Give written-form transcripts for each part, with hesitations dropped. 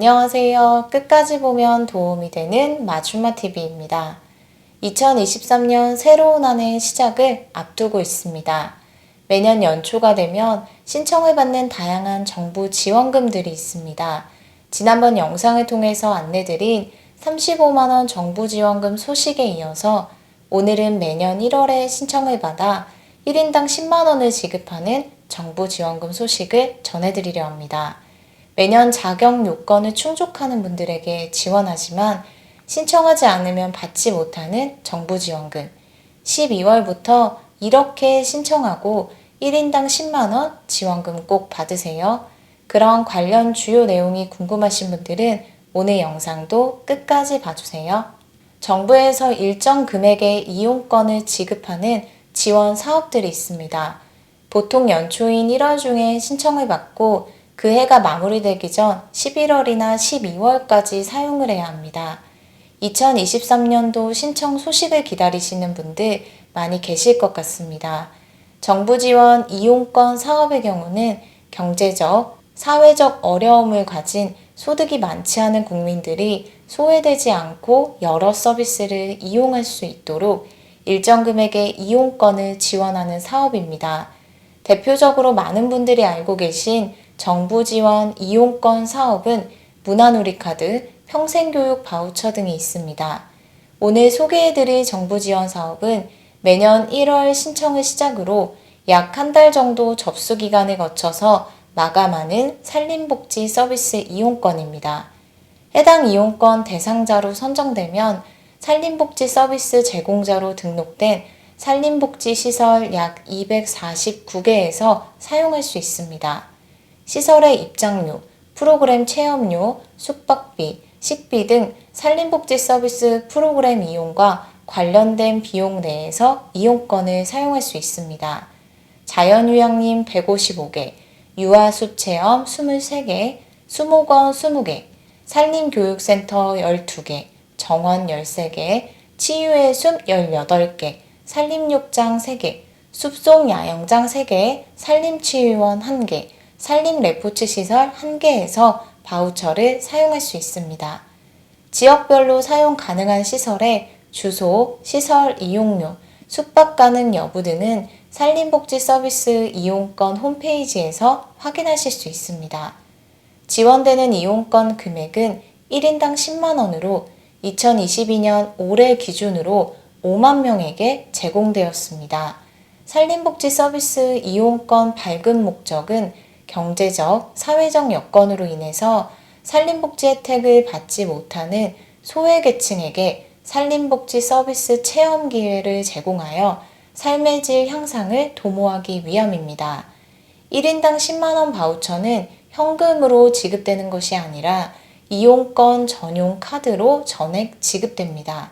안녕하세요. 끝까지 보면 도움이 되는 마줌마TV입니다. 2023년 새로운 한 해 시작을 앞두고 있습니다. 매년 연초가 되면 신청을 받는 다양한 정부 지원금들이 있습니다. 지난번 영상을 통해서 안내드린 35만원 정부 지원금 소식에 이어서 오늘은 매년 1월에 신청을 받아 1인당 10만원을 지급하는 정부 지원금 소식을 전해드리려 합니다. 매년 자격 요건을 충족하는 분들에게 지원하지만 신청하지 않으면 받지 못하는 정부 지원금. 12월부터 이렇게 신청하고 1인당 10만원 지원금 꼭 받으세요. 그런 관련 주요 내용이 궁금하신 분들은 오늘 영상도 끝까지 봐주세요. 정부에서 일정 금액의 이용권을 지급하는 지원 사업들이 있습니다. 보통 연초인 1월 중에 신청을 받고 그 해가 마무리되기 전 11월이나 12월까지 사용을 해야 합니다. 2023년도 신청 소식을 기다리시는 분들 많이 계실 것 같습니다. 정부 지원 이용권 사업의 경우는 경제적, 사회적 어려움을 가진 소득이 많지 않은 국민들이 소외되지 않고 여러 서비스를 이용할 수 있도록 일정 금액의 이용권을 지원하는 사업입니다. 대표적으로 많은 분들이 알고 계신 정부 지원 이용권 사업은 문화누리카드, 평생교육 바우처 등이 있습니다. 오늘 소개해드릴 정부 지원 사업은 매년 1월 신청을 시작으로 약 한 달 정도 접수 기간을 거쳐서 마감하는 산림복지 서비스 이용권입니다. 해당 이용권 대상자로 선정되면 산림복지 서비스 제공자로 등록된 산림복지시설 약 249개에서 사용할 수 있습니다. 시설의 입장료, 프로그램 체험료, 숙박비, 식비 등 산림복지 서비스 프로그램 이용과 관련된 비용 내에서 이용권을 사용할 수 있습니다. 자연휴양림 155개, 유아숲 체험 23개, 수목원 20개, 산림교육센터 12개, 정원 13개, 치유의 숲 18개, 산림욕장 3개, 숲속 야영장 3개, 산림치유원 1개, 산림레포츠 시설 1개에서 바우처를 사용할 수 있습니다. 지역별로 사용 가능한 시설의 주소, 시설 이용료, 숙박 가능 여부 등은 산림복지 서비스 이용권 홈페이지에서 확인하실 수 있습니다. 지원되는 이용권 금액은 1인당 10만원으로 2022년 올해 기준으로 5만 명에게 제공되었습니다. 산림복지 서비스 이용권 발급 목적은 경제적, 사회적 여건으로 인해서 산림복지 혜택을 받지 못하는 소외계층에게 산림복지 서비스 체험 기회를 제공하여 삶의 질 향상을 도모하기 위함입니다. 1인당 10만원 바우처는 현금으로 지급되는 것이 아니라 이용권 전용 카드로 전액 지급됩니다.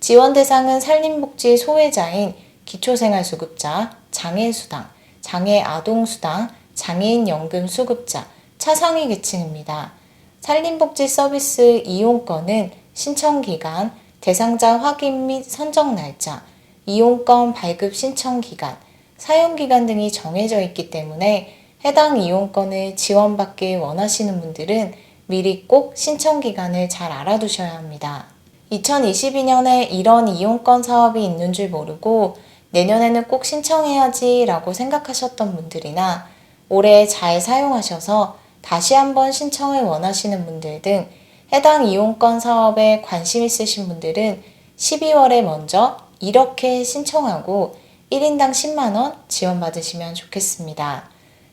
지원 대상은 산림복지 소외자인 기초생활수급자, 장애수당, 장애아동수당, 장애인연금 수급자, 차상위 계층입니다. 산림복지 서비스 이용권은 신청기간, 대상자 확인 및 선정 날짜, 이용권 발급 신청기간, 사용기간 등이 정해져 있기 때문에 해당 이용권을 지원받길 원하시는 분들은 미리 꼭 신청기간을 잘 알아두셔야 합니다. 2022년에 이런 이용권 사업이 있는 줄 모르고 내년에는 꼭 신청해야지 라고 생각하셨던 분들이나 올해 잘 사용하셔서 다시 한번 신청을 원하시는 분들 등 해당 이용권 사업에 관심 있으신 분들은 12월에 먼저 이렇게 신청하고 1인당 10만원 지원받으시면 좋겠습니다.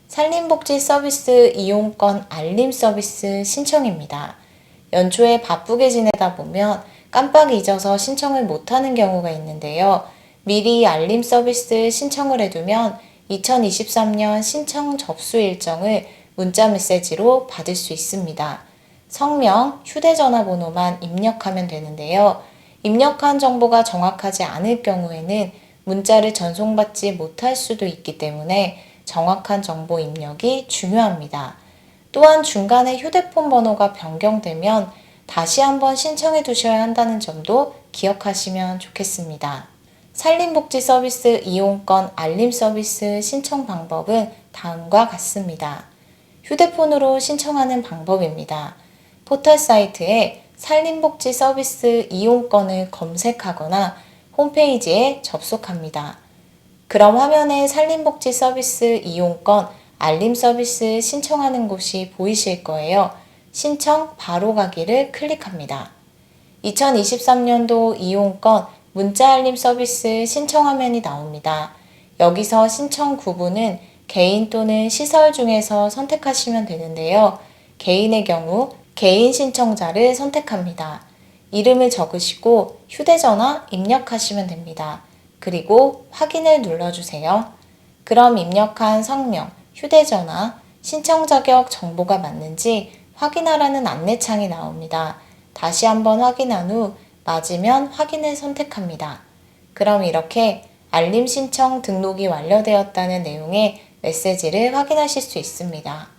산림복지 서비스 이용권 알림 서비스 신청입니다. 연초에 바쁘게 지내다 보면 깜빡 잊어서 신청을 못하는 경우가 있는데요. 미리 알림 서비스 신청을 해두면 2023년 신청 접수 일정을 문자 메시지로 받을 수 있습니다. 성명, 휴대전화 번호만 입력하면 되는데요. 입력한 정보가 정확하지 않을 경우에는 문자를 전송받지 못할 수도 있기 때문에 정확한 정보 입력이 중요합니다. 또한 중간에 휴대폰 번호가 변경되면 다시 한번 신청해 두셔야 한다는 점도 기억하시면 좋겠습니다. 산림복지 서비스 이용권 알림 서비스 신청 방법은 다음과 같습니다. 휴대폰으로 신청하는 방법입니다. 포털 사이트에 산림복지 서비스 이용권을 검색하거나 홈페이지에 접속합니다. 그럼 화면에 산림복지 서비스 이용권 알림 서비스 신청하는 곳이 보이실 거예요. 신청 바로 가기를 클릭합니다. 2023년도 이용권 문자 알림 서비스 신청 화면이 나옵니다. 여기서 신청 구분은 개인 또는 시설 중에서 선택하시면 되는데요. 개인의 경우 개인 신청자를 선택합니다. 이름을 적으시고 휴대전화 입력하시면 됩니다. 그리고 확인을 눌러주세요. 그럼 입력한 성명, 휴대전화, 신청 자격 정보가 맞는지 확인하라는 안내창이 나옵니다. 다시 한번 확인한 후 맞으면 확인을 선택합니다. 그럼 이렇게 알림 신청 등록이 완료되었다는 내용의 메시지를 확인하실 수 있습니다.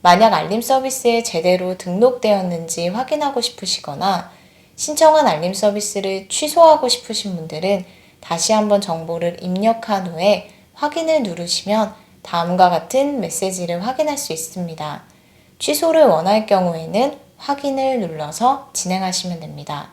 만약 알림 서비스에 제대로 등록되었는지 확인하고 싶으시거나 신청한 알림 서비스를 취소하고 싶으신 분들은 다시 한번 정보를 입력한 후에 확인을 누르시면 다음과 같은 메시지를 확인할 수 있습니다. 취소를 원할 경우에는 확인을 눌러서 진행하시면 됩니다.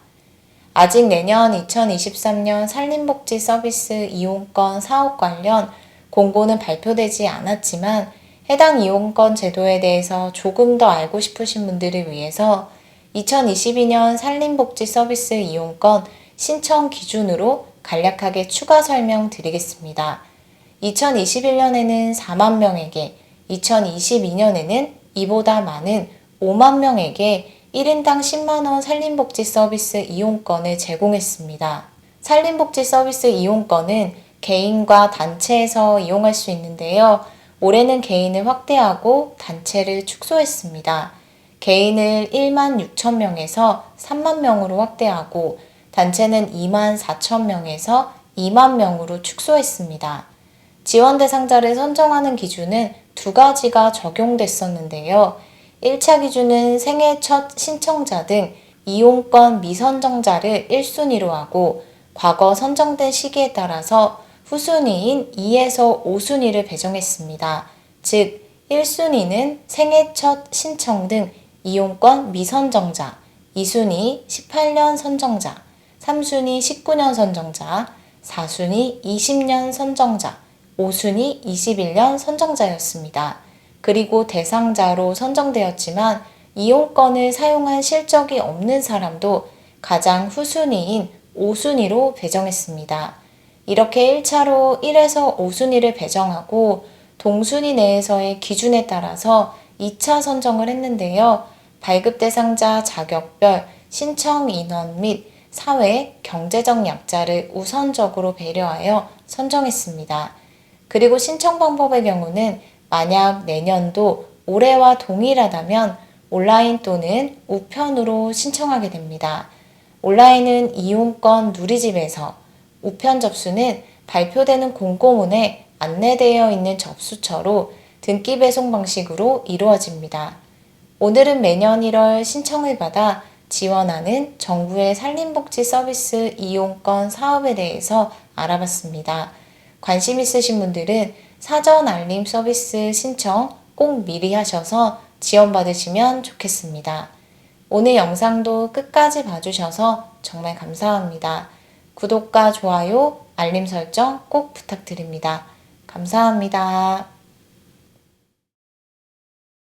아직 내년 2023년 산림복지 서비스 이용권 사업 관련 공고는 발표되지 않았지만 해당 이용권 제도에 대해서 조금 더 알고 싶으신 분들을 위해서 2022년 산림복지 서비스 이용권 신청 기준으로 간략하게 추가 설명 드리겠습니다. 2021년에는 4만 명에게, 2022년에는 이보다 많은 5만 명에게 1인당 10만원 산림복지 서비스 이용권을 제공했습니다. 산림복지 서비스 이용권은 개인과 단체에서 이용할 수 있는데요. 올해는 개인을 확대하고 단체를 축소했습니다. 개인을 1만 6천 명에서 3만 명으로 확대하고 단체는 2만 4천 명에서 2만 명으로 축소했습니다. 지원 대상자를 선정하는 기준은 두 가지가 적용됐었는데요. 1차 기준은 생애 첫 신청자 등 이용권 미선정자를 1순위로 하고 과거 선정된 시기에 따라서 후순위인 2에서 5순위를 배정했습니다. 즉 1순위는 생애 첫 신청 등 이용권 미선정자, 2순위 18년 선정자, 3순위 19년 선정자, 4순위 20년 선정자, 5순위 21년 선정자였습니다. 그리고 대상자로 선정되었지만 이용권을 사용한 실적이 없는 사람도 가장 후순위인 5순위로 배정했습니다. 이렇게 1차로 1에서 5순위를 배정하고 동순위 내에서의 기준에 따라서 2차 선정을 했는데요. 발급 대상자 자격별 신청 인원 및 사회, 경제적 약자를 우선적으로 배려하여 선정했습니다. 그리고 신청 방법의 경우는 만약 내년도 올해와 동일하다면 온라인 또는 우편으로 신청하게 됩니다. 온라인은 이용권 누리집에서, 우편 접수는 발표되는 공고문에 안내되어 있는 접수처로 등기 배송 방식으로 이루어집니다. 오늘은 매년 1월 신청을 받아 지원하는 정부의 산림복지 서비스 이용권 사업에 대해서 알아봤습니다. 관심 있으신 분들은 사전 알림 서비스 신청 꼭 미리 하셔서 지원받으시면 좋겠습니다. 오늘 영상도 끝까지 봐주셔서 정말 감사합니다. 구독과 좋아요, 알림 설정 꼭 부탁드립니다. 감사합니다.